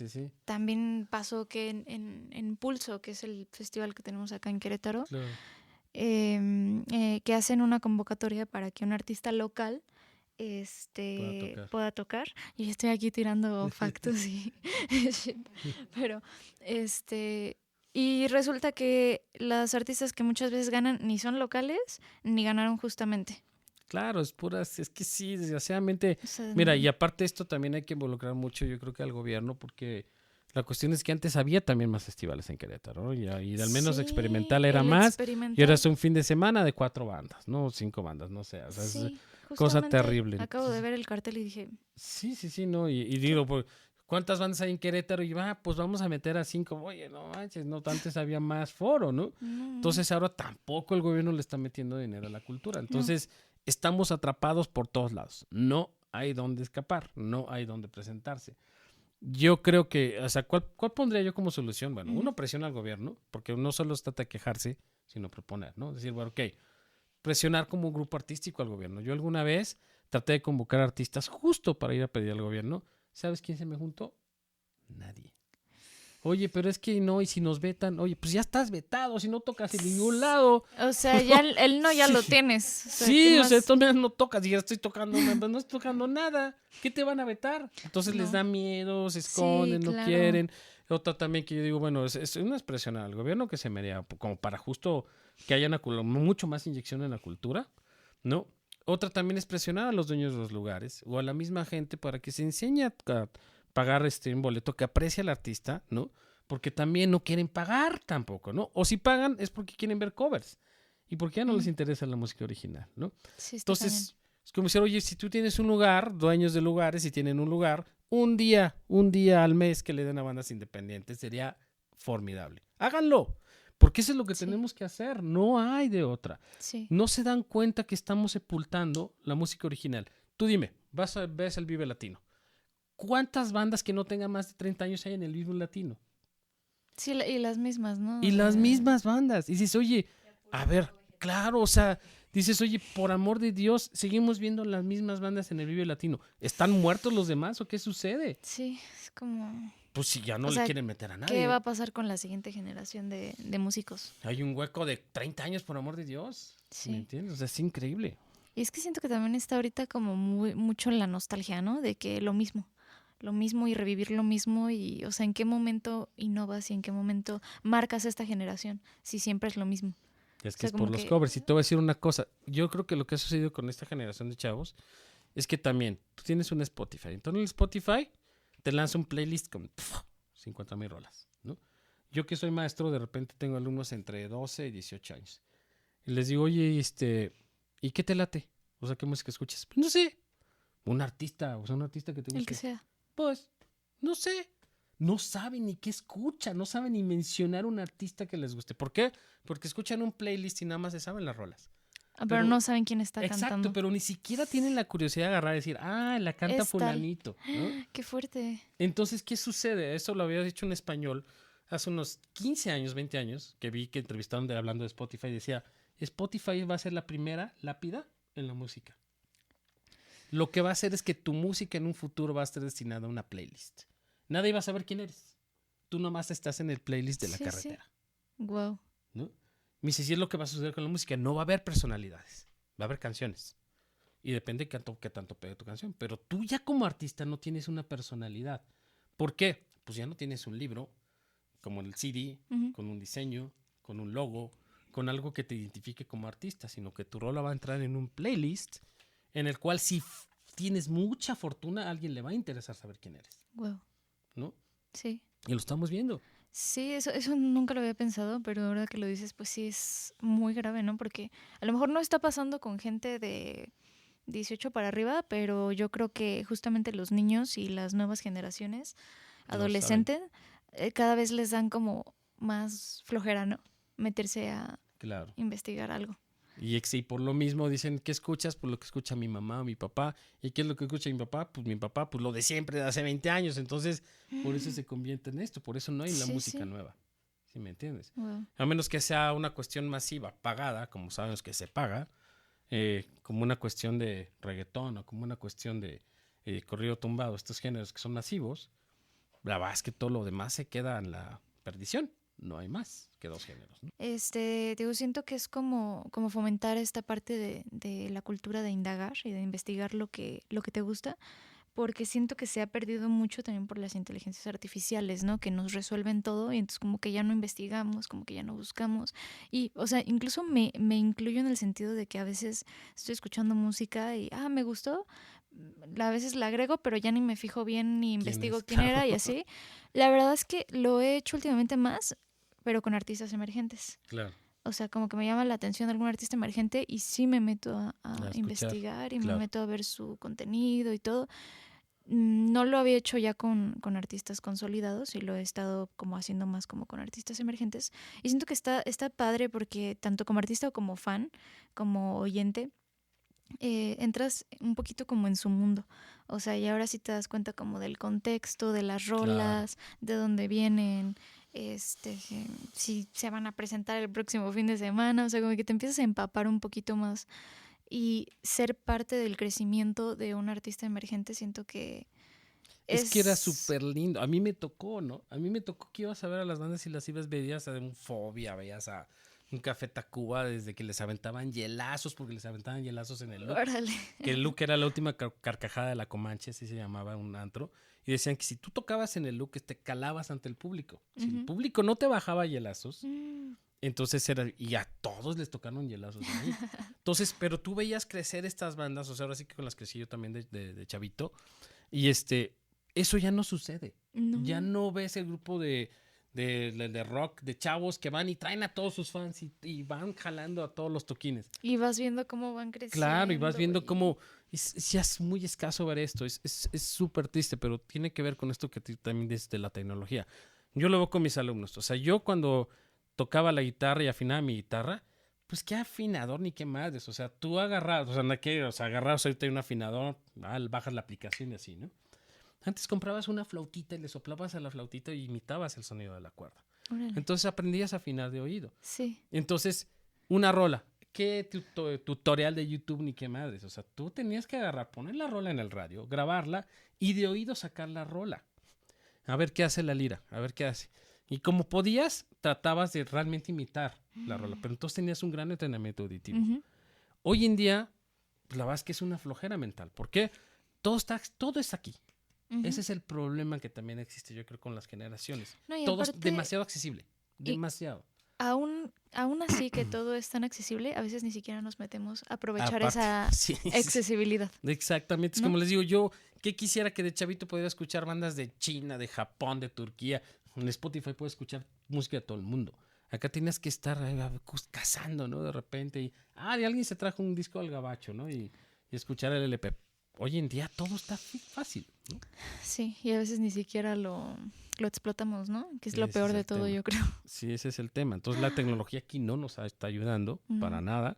también pasó que en Pulso, que es el festival que tenemos acá en Querétaro, Claro. Que hacen una convocatoria para que un artista local Pueda tocar. pueda tocar. Y estoy aquí tirando factos y shit. Pero y resulta que las artistas que muchas veces ganan ni son locales ni ganaron justamente. Claro, es que sí, desgraciadamente. O sea, Mira, y aparte esto también hay que involucrar mucho, yo creo que al gobierno, porque la cuestión es que antes había también más festivales en Querétaro, ¿no? Y al menos sí, experimental era el más, y experimental. ahora es un fin de semana de 4 bandas, ¿no? 5 bandas, no sé, o sea, es Sí, cosa justamente terrible. acabo de Entonces, ver el cartel y dije, sí, ¿no? Y digo, pues, ¿cuántas bandas hay en Querétaro? Y pues vamos a meter a 5. Oye, no manches, no, antes había más foro, ¿no? no, Entonces ahora tampoco el gobierno le está metiendo dinero a la cultura. Entonces estamos atrapados por todos lados. No hay dónde escapar, no hay dónde presentarse. Yo creo que, o sea, ¿cuál pondría yo como solución? Bueno, uno presiona al gobierno, porque no solo se trata de quejarse, sino proponer, ¿no? Decir, bueno, ok, presionar como un grupo artístico al gobierno. Yo alguna vez traté de convocar artistas justo para ir a pedir al gobierno. ¿Sabes quién se me juntó? Nadie. Oye, pero es que no, y si nos vetan, oye, pues ya estás vetado, si no tocas en ningún lado. o sea, ya el no ya Sí. lo tienes. O sea, ¿qué Sí, o más? sea, tú no tocas y ya estoy tocando, no estoy tocando nada. ¿Qué te van a vetar? Entonces les No. da miedo, se Sí, esconden, no claro. quieren. Otra también que yo digo, bueno, es una expresión al gobierno que se merea como para justo que haya mucho más inyección en la cultura, ¿no? Otra también es presionar a los dueños de los lugares o a la misma gente para que se enseñe a pagar un boleto que aprecia al artista, ¿no? Porque también no quieren pagar tampoco, ¿no? O si pagan es porque quieren ver covers y porque ya no les interesa la música original, ¿no? Sí, está Entonces, es como decir, oye, si tú tienes un lugar, dueños de lugares, y tienen un lugar, un día al mes que le den a bandas independientes sería formidable. Háganlo, porque eso es lo que Sí. tenemos que hacer, no hay de otra. Sí. No se dan cuenta que estamos sepultando la música original. Tú dime, ves el Vive Latino. ¿Cuántas bandas que no tengan más de 30 años hay en el Vive Latino? Sí, y las mismas, ¿no? Y las mismas bandas. Y dices, oye, a ver, claro, o sea, dices, oye, por amor de Dios, seguimos viendo las mismas bandas en el Vive Latino. ¿Están muertos los demás o qué sucede? Sí, es como... Pues si ya no O le sea, quieren meter a ¿qué nadie. va a pasar con la siguiente generación de músicos? Hay un hueco de 30 años, por amor de Dios. Sí. ¿Me entiendes? O sea, es increíble. Y es que siento que también está ahorita como mucho la nostalgia, ¿no? De que lo mismo y revivir lo mismo y, o sea, ¿en qué momento innovas y en qué momento marcas esta generación? Si siempre es lo mismo. Es O que sea, es por como los que... covers. Y te voy a decir una cosa. Yo creo que lo que ha sucedido con esta generación de chavos es que también tú tienes un Spotify. Entonces el Spotify te lanza un playlist con 50,000 rolas, ¿no? Yo que soy maestro, de repente tengo alumnos entre 12 y 18 años. Y les digo, oye, ¿y qué te late? O sea, ¿qué música escuchas? Pues no sé. Un artista que te guste. El que sea. Pues, no sé. No saben ni qué escuchan, no saben ni mencionar un artista que les guste. ¿Por qué? Porque escuchan un playlist y nada más se saben las rolas. Pero no saben quién está exacto, cantando. pero ni siquiera tienen la curiosidad de agarrar y decir, la canta Es tal. fulanito, ¿no? Qué fuerte. Entonces, ¿qué sucede? Eso lo había dicho en español hace unos 15 años, 20 años, que vi que entrevistaron hablando de Spotify y decía, Spotify va a ser la primera lápida en la música. Lo que va a hacer es que tu música en un futuro va a estar destinada a una playlist. Nadie va a saber quién eres. Tú nomás estás en el playlist de la carretera. Wow. ¿No? Me dice, si es lo que va a suceder con la música, no va a haber personalidades, va a haber canciones. Y depende qué tanto pegue tu canción. Pero tú ya como artista no tienes una personalidad. ¿Por qué? Pues ya no tienes un libro, como el CD, con un diseño, con un logo, con algo que te identifique como artista, sino que tu rola va a entrar en un playlist en el cual si tienes mucha fortuna, a alguien le va a interesar saber quién eres. Wow. ¿No? Sí. Y lo estamos viendo. Sí, eso nunca lo había pensado, pero ahora que lo dices, pues sí es muy grave, ¿no? Porque a lo mejor no está pasando con gente de 18 para arriba, pero yo creo que justamente los niños y las nuevas generaciones, adolescentes, cada vez les dan como más flojera, ¿no? Meterse a investigar algo. Y por lo mismo dicen, ¿qué escuchas? Pues lo que escucha mi mamá o mi papá. ¿Y qué es lo que escucha mi papá? Pues mi papá, pues lo de siempre, de hace 20 años. Entonces, por eso se convierte en esto. Por eso no hay la música nueva. ¿Sí me entiendes? Wow. A menos que sea una cuestión masiva, pagada, como sabemos que se paga, como una cuestión de reggaetón o como una cuestión de corrido tumbado, estos géneros que son masivos, la verdad es que todo lo demás se queda en la perdición. No hay más que 2 géneros, ¿no? Digo, siento que es como fomentar esta parte de la cultura de indagar y de investigar lo que te gusta, porque siento que se ha perdido mucho también por las inteligencias artificiales, ¿no? Que nos resuelven todo y entonces como que ya no investigamos, como que ya no buscamos. Y, o sea, incluso me incluyo en el sentido de que a veces estoy escuchando música y, me gustó, a veces la agrego, pero ya ni me fijo bien ni ¿Quién investigo es? quién Claro. era y así. La verdad es que lo he hecho últimamente más, pero con artistas emergentes. Claro. O sea, como que me llama la atención algún artista emergente y sí me meto a A escuchar. investigar y me Claro. meto a ver su contenido y todo. No lo había hecho ya con artistas consolidados y lo he estado como haciendo más como con artistas emergentes. Y siento que está padre porque tanto como artista o como fan, como oyente, entras un poquito como en su mundo. O sea, y ahora sí te das cuenta como del contexto, de las Claro. rolas, de dónde vienen, si se van a presentar el próximo fin de semana. O sea, como que te empiezas a empapar un poquito más y ser parte del crecimiento de un artista emergente, siento que Es que era es... súper lindo. A mí me tocó, ¿no? A mí me tocó que ibas a ver a las bandas y las ibas, veías a un Fobia, veías a un Café Tacuba desde que les aventaban hielazos, porque les aventaban hielazos en el look. Órale. Que el look era la última carcajada de la Comanche, así se llamaba un antro. Y decían que si tú tocabas en el look, te calabas ante el público. Si el público no te bajaba hielazos, entonces era, y a todos les tocaron hielazos ahí. Entonces, pero tú veías crecer estas bandas, o sea, ahora sí que con las crecí yo también de chavito, y eso ya no sucede. No. Ya no ves el grupo de rock, de chavos que van y traen a todos sus fans y van jalando a todos los toquines. Y vas viendo cómo van creciendo. Claro, y vas viendo cómo ya es muy escaso ver esto. Es súper triste, pero tiene que ver con esto que también dices de la tecnología. Yo lo veo con mis alumnos. O sea, yo cuando tocaba la guitarra y afinaba mi guitarra, pues qué afinador ni qué madres. O sea, tú agarras, agarras ahorita hay un afinador, bajas la aplicación y así, ¿no? Antes comprabas una flautita y le soplabas a la flautita y imitabas el sonido de la cuerda. Órale. Entonces aprendías a afinar de oído. Sí. Entonces, una rola. ¿Qué tutorial de YouTube ni qué madres? O sea, tú tenías que agarrar, poner la rola en el radio, grabarla y de oído sacar la rola. A ver qué hace la lira, a ver qué hace. Y como podías, tratabas de realmente imitar la rola, pero entonces tenías un gran entrenamiento auditivo. Hoy en día, pues la verdad es que es una flojera mental. ¿Por qué? Todo está aquí. Ese es el problema que también existe, yo creo, con las generaciones. No, y todo aparte, es demasiado accesible. Demasiado. Aún así que todo es tan accesible, a veces ni siquiera nos metemos a aprovechar Aparte, esa sí. accesibilidad. Exactamente. Es ¿No? como les digo, yo que quisiera que de chavito pudiera escuchar bandas de China, de Japón, de Turquía. En Spotify puedes escuchar música de todo el mundo. Acá tienes que estar cazando, ¿no? De repente. De alguien se trajo un disco al gabacho, ¿no? Y escuchar el LP. Hoy en día todo está fácil, ¿no? Sí, y a veces ni siquiera lo explotamos, ¿no? Que es lo peor de todo, yo creo. Sí, ese es el tema. Entonces la tecnología aquí no nos está ayudando para nada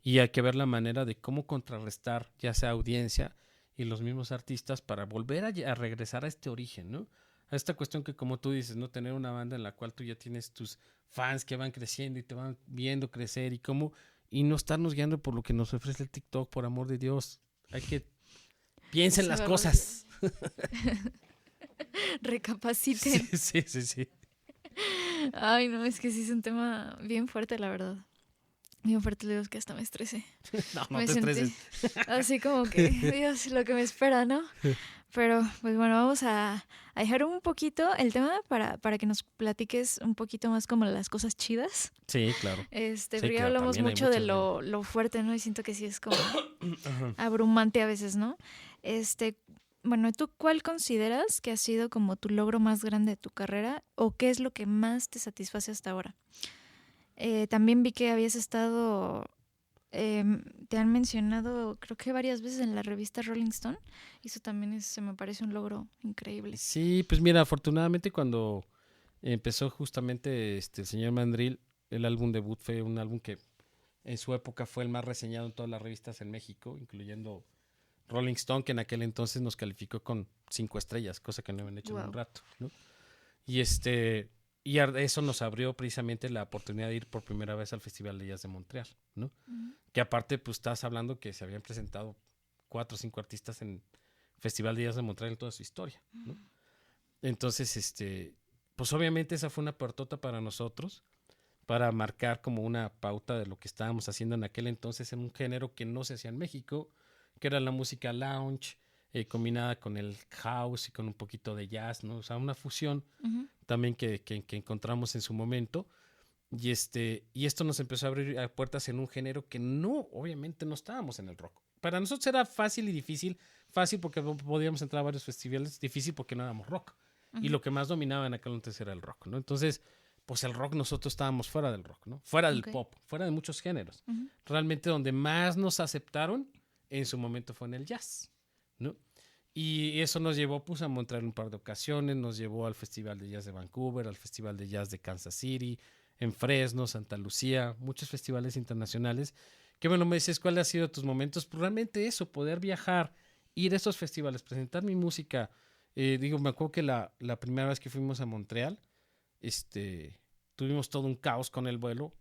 y hay que ver la manera de cómo contrarrestar ya sea audiencia y los mismos artistas para volver a regresar a este origen, ¿no? A esta cuestión que como tú dices, ¿no? Tener una banda en la cual tú ya tienes tus fans que van creciendo y te van viendo crecer y no estarnos guiando por lo que nos ofrece el TikTok, por amor de Dios. Hay que piensen las cosas. Recapaciten. Sí. Ay, no, es que sí es un tema bien fuerte, la verdad. Bien fuerte, le digo que hasta me estresé. No me te estreses. Así como que, Dios, lo que me espera, ¿no? Pero, pues bueno, vamos a dejar un poquito el tema para que nos platiques un poquito más como las cosas chidas. Sí, claro. Porque ya hablamos mucho de lo fuerte, ¿no? Y siento que sí es como abrumante a veces, ¿no? Bueno, ¿tú cuál consideras que ha sido como tu logro más grande de tu carrera o qué es lo que más te satisface hasta ahora? También vi que habías estado, te han mencionado creo que varias veces en la revista Rolling Stone y eso también se me parece un logro increíble. Sí, pues mira, afortunadamente cuando empezó justamente el señor Mandril, el álbum debut fue un álbum que en su época fue el más reseñado en todas las revistas en México, incluyendo Rolling Stone, que en aquel entonces nos calificó con 5 estrellas, cosa que no habían hecho en un rato, ¿no? Y eso nos abrió precisamente la oportunidad de ir por primera vez al Festival de Jazz de Montreal, ¿no? Que aparte, pues estás hablando que se habían presentado 4 o 5 artistas en Festival de Jazz de Montreal en toda su historia, ¿no? Entonces, pues obviamente esa fue una puertota para nosotros, para marcar como una pauta de lo que estábamos haciendo en aquel entonces en un género que no se hacía en México, que era la música lounge, combinada con el house y con un poquito de jazz, ¿no? O sea, una fusión también que encontramos en su momento. Y esto nos empezó a abrir puertas en un género que obviamente no estábamos en el rock. Para nosotros era fácil y difícil. Fácil porque podíamos entrar a varios festivales, difícil porque no éramos rock. Y lo que más dominaba en aquel entonces era el rock, ¿no? Entonces, pues el rock, nosotros estábamos fuera del rock, ¿no? Fuera del pop, fuera de muchos géneros. Realmente donde más nos aceptaron en su momento fue en el jazz, ¿no? Y eso nos llevó pues a Montreal un par de ocasiones, nos llevó al Festival de Jazz de Vancouver, al Festival de Jazz de Kansas City, en Fresno, Santa Lucía, muchos festivales internacionales. Que bueno, me dices, ¿cuáles han sido tus momentos? Pues realmente eso, poder viajar, ir a esos festivales, presentar mi música. Me acuerdo que la primera vez que fuimos a Montreal, tuvimos todo un caos con el vuelo,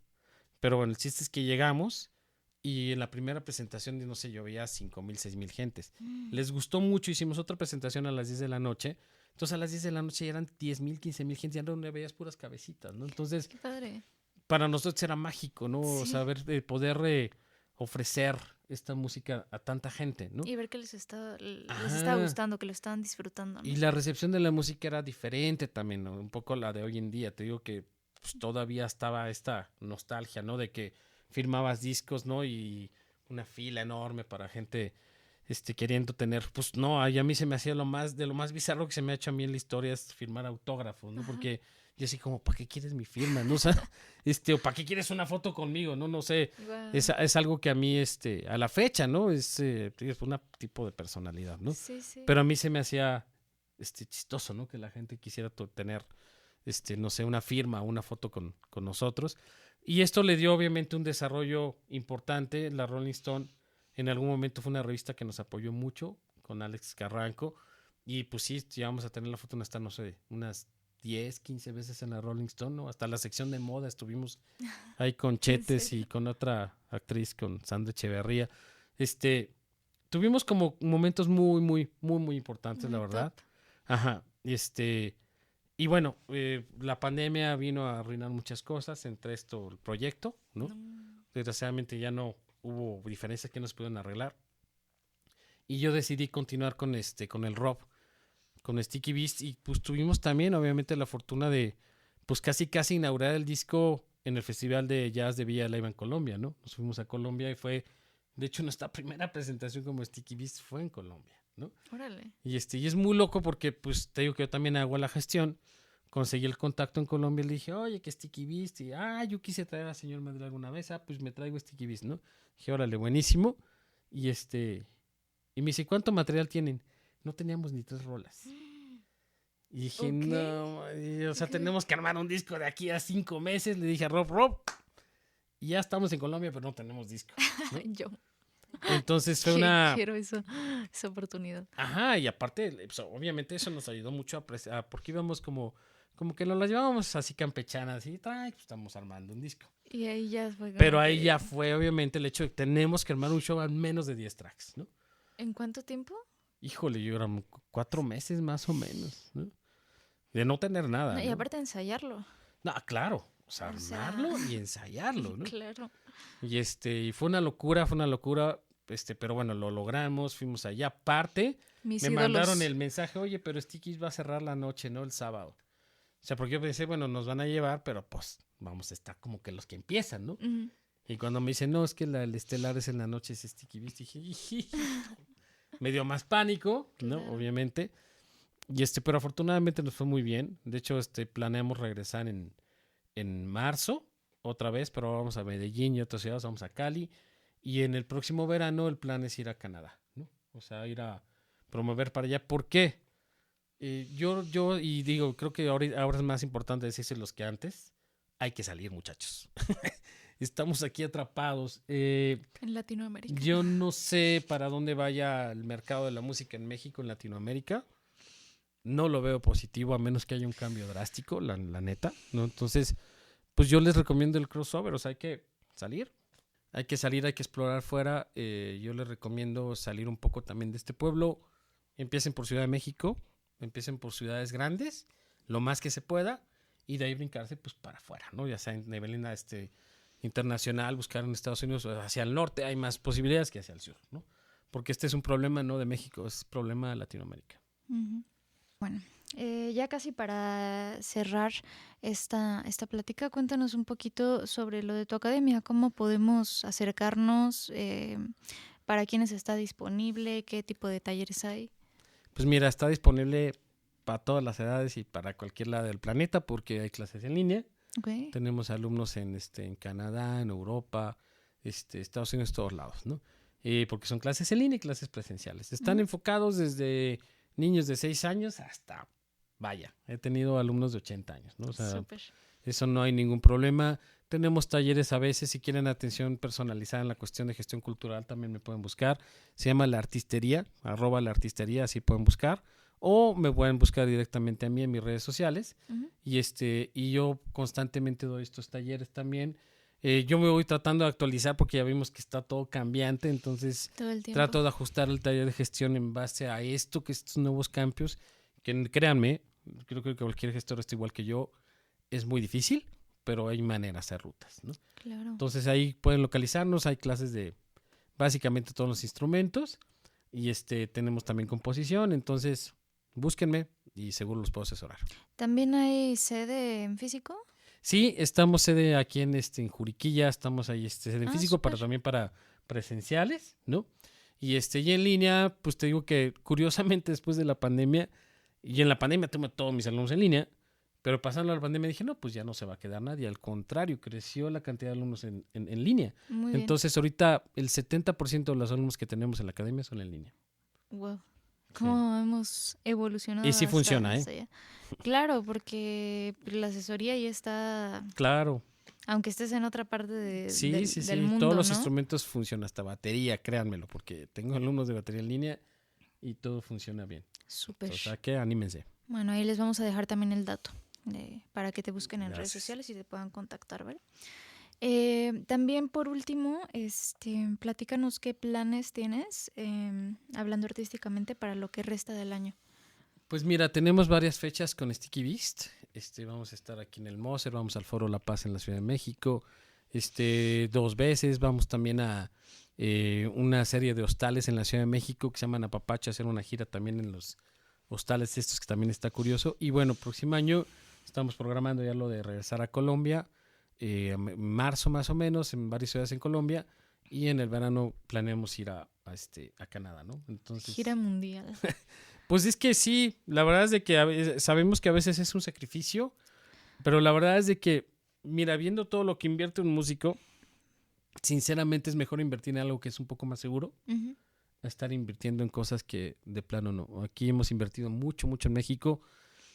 pero bueno, el chiste es que llegamos y en la primera presentación, no sé, yo veía 5,000, 6,000 gentes. Les gustó mucho, hicimos otra presentación a las 10 de la noche. Entonces a las 10 de la noche ya eran 10,000, 15,000 gentes, ya no veías puras cabecitas, ¿no? Entonces, qué padre. Para nosotros era mágico, ¿no? Sí. Saber poder ofrecer esta música a tanta gente, ¿no? Y ver que les estaba gustando, que lo estaban disfrutando, ¿no? Y la recepción de la música era diferente también, ¿no? Un poco la de hoy en día. Te digo que pues, todavía estaba esta nostalgia, ¿no? De que firmabas discos, ¿no? Y una fila enorme para gente queriendo tener, pues no, a mí se me hacía lo más bizarro que se me ha hecho a mí en la historia es firmar autógrafos, ¿no? Ajá. Porque yo así como, ¿para qué quieres mi firma? ¿No? O sea, o ¿para qué quieres una foto conmigo? No sé. Wow. Es algo que a mí, a la fecha, ¿no? Es un tipo de personalidad, ¿no? Sí, sí. Pero a mí se me hacía, chistoso, ¿no? Que la gente quisiera tener, no sé, una firma o una foto con nosotros. Y esto le dio, obviamente, un desarrollo importante. La Rolling Stone, en algún momento, fue una revista que nos apoyó mucho, con Alex Carranco. Y pues sí, llegamos a tener la foto hasta, no sé, unas 10, 15 veces en la Rolling Stone, ¿no? Hasta la sección de moda estuvimos ahí con Chetes y con otra actriz, con Sandra Echeverría. Tuvimos como momentos muy, muy, muy, muy importantes, muy la verdad. Top. Ajá. Y bueno, la pandemia vino a arruinar muchas cosas, entre esto el proyecto, ¿no? Desgraciadamente ya no hubo diferencias que no se pudieron arreglar. Y yo decidí continuar con el rock, con Sticky Beast, y pues tuvimos también obviamente la fortuna de pues casi inaugurar el disco en el Festival de Jazz de Villa Leyva en Colombia, ¿no? Nos fuimos a Colombia y fue, de hecho, nuestra primera presentación como Sticky Beast fue en Colombia, ¿no? Órale. Y es muy loco porque pues te digo que yo también hago la gestión, conseguí el contacto en Colombia y le dije, oye, que Sticky Beast, y yo quise traer al señor Madrid alguna vez, pues me traigo Sticky Beast, ¿no? Dije, órale, buenísimo. Y y me dice, ¿cuánto material tienen? No teníamos ni 3 rolas. Y dije, okay. No, o sea, tenemos que armar un disco de aquí a 5 meses. Le dije a Rob, y ya estamos en Colombia, pero no tenemos disco, ¿no? Yo. Entonces fue Quiero esa oportunidad. Ajá, y aparte, pues, obviamente eso nos ayudó mucho porque íbamos como que nos las llevábamos así campechanas y pues, estamos armando un disco. Y ahí ya fue. Pero ahí ya fue, obviamente, el hecho de que tenemos que armar un show a menos de 10 tracks, ¿no? ¿En cuánto tiempo? Híjole, yo eran 4 meses más o menos, ¿no? De no tener nada. No, y aparte ensayarlo. No, claro. O sea, armarlo y ensayarlo, ¿no? Claro. Y fue una locura, pero bueno, lo logramos, fuimos allá. Aparte, me mandaron el mensaje, oye, pero Sticky va a cerrar la noche, ¿no? El sábado. O sea, porque yo pensé, bueno, nos van a llevar, pero pues vamos a estar como que los que empiezan, ¿no? Uh-huh. Y cuando me dicen, no, es que el estelar es en la noche, es Sticky Beast, dije, me dio más pánico, ¿no? Claro. Obviamente. Y pero afortunadamente nos fue muy bien. De hecho, planeamos regresar en marzo, otra vez, pero vamos a Medellín y otras ciudades, vamos a Cali. Y en el próximo verano el plan es ir a Canadá, ¿no? O sea, ir a promover para allá. ¿Por qué? Yo digo, creo que ahora es más importante decírselos que antes. Hay que salir, muchachos. Estamos aquí atrapados. En Latinoamérica. Yo no sé para dónde vaya el mercado de la música en México, en Latinoamérica. No lo veo positivo a menos que haya un cambio drástico, la neta, ¿no? Entonces, pues yo les recomiendo el crossover, o sea, hay que salir, hay que explorar fuera. Yo les recomiendo salir un poco también de este pueblo, empiecen por Ciudad de México, empiecen por ciudades grandes, lo más que se pueda, y de ahí brincarse pues para afuera, ¿no? Ya sea en nivel internacional, buscar en Estados Unidos, hacia el norte hay más posibilidades que hacia el sur, ¿no? Porque este es un problema no de México, es problema de Latinoamérica. Uh-huh. Bueno, ya casi para cerrar esta plática, cuéntanos un poquito sobre lo de tu academia, cómo podemos acercarnos, para quiénes está disponible, qué tipo de talleres hay. Pues mira, está disponible para todas las edades y para cualquier lado del planeta porque hay clases en línea. Okay. Tenemos alumnos en Canadá, en Europa, Estados Unidos, todos lados, ¿no? Porque son clases en línea y clases presenciales. Están enfocados desde niños de 6 años hasta, vaya, he tenido alumnos de 80 años, ¿no? O sea, Súper. Eso no hay ningún problema. Tenemos talleres a veces, si quieren atención personalizada en la cuestión de gestión cultural, también me pueden buscar. Se llama La Artistería, @La Artistería, así pueden buscar. O me pueden buscar directamente a mí en mis redes sociales. Uh-huh. Y yo constantemente doy estos talleres también. Yo me voy tratando de actualizar porque ya vimos que está todo cambiante, entonces Todo el tiempo. trato de ajustar el taller de gestión en base a esto, que estos nuevos cambios, que créanme, creo que cualquier gestor está igual que yo, es muy difícil, pero hay maneras de hacer rutas, ¿no? Claro. Entonces ahí pueden localizarnos, hay clases de básicamente todos los instrumentos y tenemos también composición, entonces búsquenme y seguro los puedo asesorar. ¿También hay sede en físico? Sí, estamos sede aquí en Juriquilla, estamos ahí sede en físico, Súper. también para presenciales, ¿no? Y y en línea, pues te digo que curiosamente después de la pandemia, y en la pandemia tuve todos mis alumnos en línea, pero pasando la pandemia dije, no, pues ya no se va a quedar nadie, al contrario, creció la cantidad de alumnos en línea. Muy Entonces ahorita el 70% de los alumnos que tenemos en la academia son en línea. bien. Wow. ¿Cómo hemos evolucionado? Y sí funciona, hasta allá? Claro, porque la asesoría ya está, Claro. aunque estés en otra parte Sí, del mundo, todos los ¿no? instrumentos funcionan, hasta batería, créanmelo, porque tengo alumnos de batería en línea y todo funciona bien. Súper. O sea que anímense. Bueno, ahí les vamos a dejar también el dato para que te busquen en redes Gracias. sociales y te puedan contactar, ¿vale? También por último, platícanos qué planes tienes, hablando artísticamente, para lo que resta del año. Pues mira, tenemos varias fechas con Sticky Beast. Vamos a estar aquí en el Moser, vamos al Foro La Paz en la Ciudad de México, 2 veces. Vamos también a una serie de hostales en la Ciudad de México que se llaman Apapacho, a hacer una gira también en los hostales estos, que también está curioso. Y bueno, próximo año estamos programando ya lo de regresar a Colombia, en marzo más o menos, en varias ciudades en Colombia, y en el verano planeamos ir a Canadá, ¿no? Entonces, Gira mundial. pues es que sí, la verdad es de que sabemos que a veces es un sacrificio, pero la verdad es de que, mira, viendo todo lo que invierte un músico, sinceramente es mejor invertir en algo que es un poco más seguro, Uh-huh. a estar invirtiendo en cosas que de plano no. Aquí hemos invertido mucho en México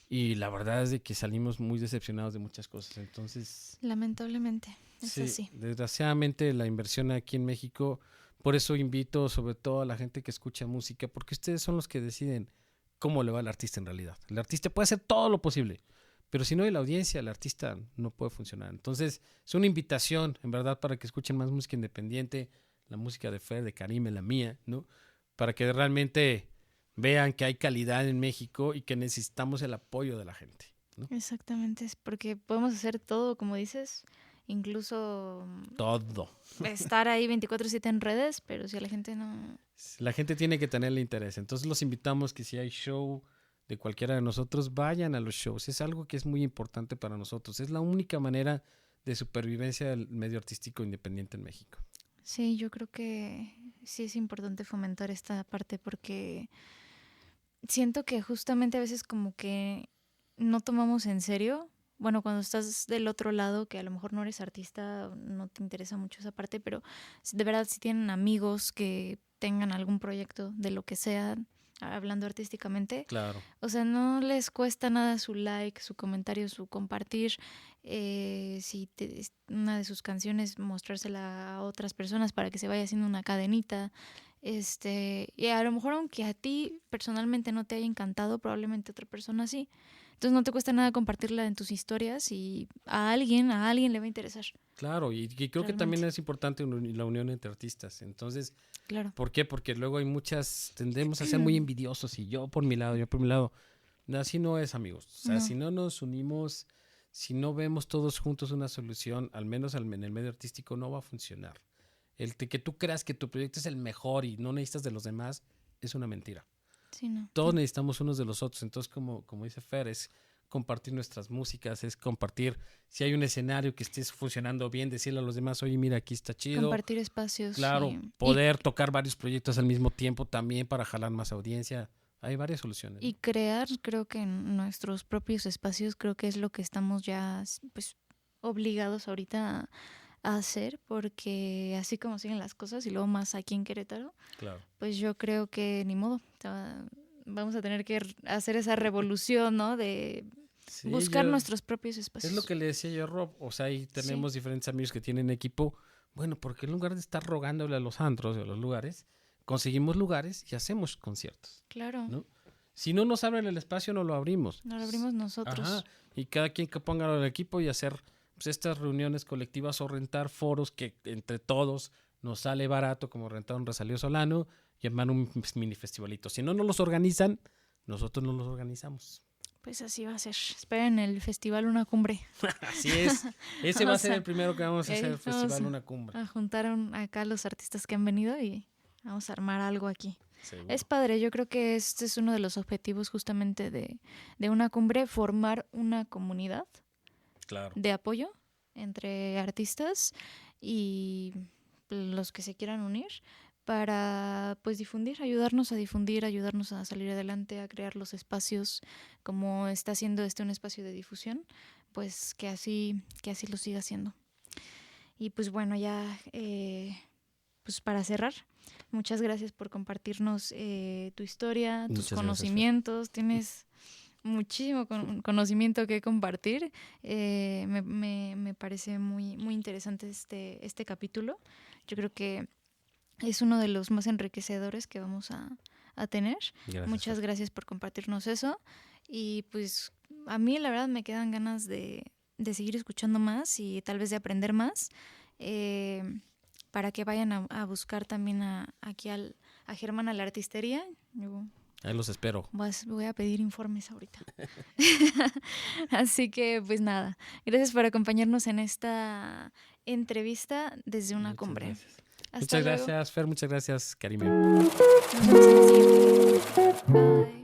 y la verdad es de que salimos muy decepcionados de muchas cosas. Entonces, Lamentablemente, es sí, así. desgraciadamente la inversión aquí en México, por eso invito sobre todo a la gente que escucha música, porque ustedes son los que deciden cómo le va al artista en realidad. El artista puede hacer todo lo posible, pero si no hay la audiencia, el artista no puede funcionar. Entonces, es una invitación, en verdad, para que escuchen más música independiente, la música de Fer, de Karime, la mía, ¿no? Para que realmente vean que hay calidad en México y que necesitamos el apoyo de la gente, ¿no? Exactamente, es porque podemos hacer todo, como dices, incluso Todo. estar ahí 24/7 en redes, pero si a la gente no... La gente tiene que tenerle interés. Entonces los invitamos que si hay show de cualquiera de nosotros, vayan a los shows. Es algo que es muy importante para nosotros. Es la única manera de supervivencia del medio artístico independiente en México. Sí, yo creo que sí es importante fomentar esta parte porque siento que justamente a veces como que no tomamos en serio. Bueno, cuando estás del otro lado, que a lo mejor no eres artista, no te interesa mucho esa parte, pero de verdad si tienen amigos que tengan algún proyecto de lo que sea, hablando artísticamente, Claro. o sea, no les cuesta nada su like, su comentario, su compartir. Si una de sus canciones, mostrársela a otras personas para que se vaya haciendo una cadenita. Y a lo mejor aunque a ti personalmente no te haya encantado, probablemente otra persona sí. Entonces no te cuesta nada compartirla en tus historias y a alguien le va a interesar. Claro, y creo que también es importante la unión entre artistas. Entonces, claro. ¿Por qué? Porque luego tendemos a ser muy envidiosos y yo por mi lado. No, así no es, amigos. O sea, si no nos unimos, si no vemos todos juntos una solución, al menos en el medio artístico no va a funcionar. Que tú creas que tu proyecto es el mejor y no necesitas de los demás, es una mentira. Sí, no. Todos necesitamos unos de los otros. Entonces, como dice Fer, es compartir nuestras músicas, es compartir, si hay un escenario que esté funcionando bien, decirle a los demás, oye, mira, aquí está chido. Compartir espacios. Claro, poder tocar varios proyectos al mismo tiempo también para jalar más audiencia. Hay varias soluciones. Y crear, creo que en nuestros propios espacios, creo que es lo que estamos ya pues obligados ahorita a hacer, porque así como siguen las cosas y luego más aquí en Querétaro, claro. Pues yo creo que ni modo. O sea, vamos a tener que hacer esa revolución, ¿no? De buscar nuestros propios espacios. Es lo que le decía yo a Rob. O sea, ahí tenemos diferentes amigos que tienen equipo. Bueno, porque en lugar de estar rogándole a los antros o a los lugares, conseguimos lugares y hacemos conciertos. Claro. ¿No? Si no nos abren el espacio, no lo abrimos. No lo abrimos nosotros. Ajá. Y cada quien que ponga el equipo y hacer pues, estas reuniones colectivas o rentar foros que entre todos nos sale barato, como rentar un Rosalío Solano y armar un mini festivalito. Si no nos los organizan, nosotros no los organizamos. Pues así va a ser. Esperen el festival Una Cumbre. Así es. Ese va a ser el primero que vamos a hacer, el festival Una Cumbre. A juntar acá los artistas que han venido y vamos a armar algo aquí. Seguro. Es padre, yo creo que este es uno de los objetivos justamente de Una Cumbre, formar una comunidad de apoyo entre artistas y los que se quieran unir para pues ayudarnos a salir adelante, a crear los espacios como está haciendo un espacio de difusión, pues que así lo siga haciendo. Y pues bueno, ya pues para cerrar, muchas gracias por compartirnos tu historia, tus conocimientos. Tienes muchísimo conocimiento que compartir. Me parece muy, muy interesante este capítulo. Yo creo que es uno de los más enriquecedores que vamos a tener. Gracias. Muchas gracias por compartirnos eso. Y pues a mí la verdad me quedan ganas de seguir escuchando más y tal vez de aprender más. Para que vayan a buscar también aquí a Germán a la artistería. Ahí los espero. Voy a pedir informes ahorita. Así que, pues nada. Gracias por acompañarnos en esta entrevista desde Una Cumbre. Gracias. Muchas gracias, Fer. Muchas gracias, Karime. Nos vemos en la siguiente. Bye.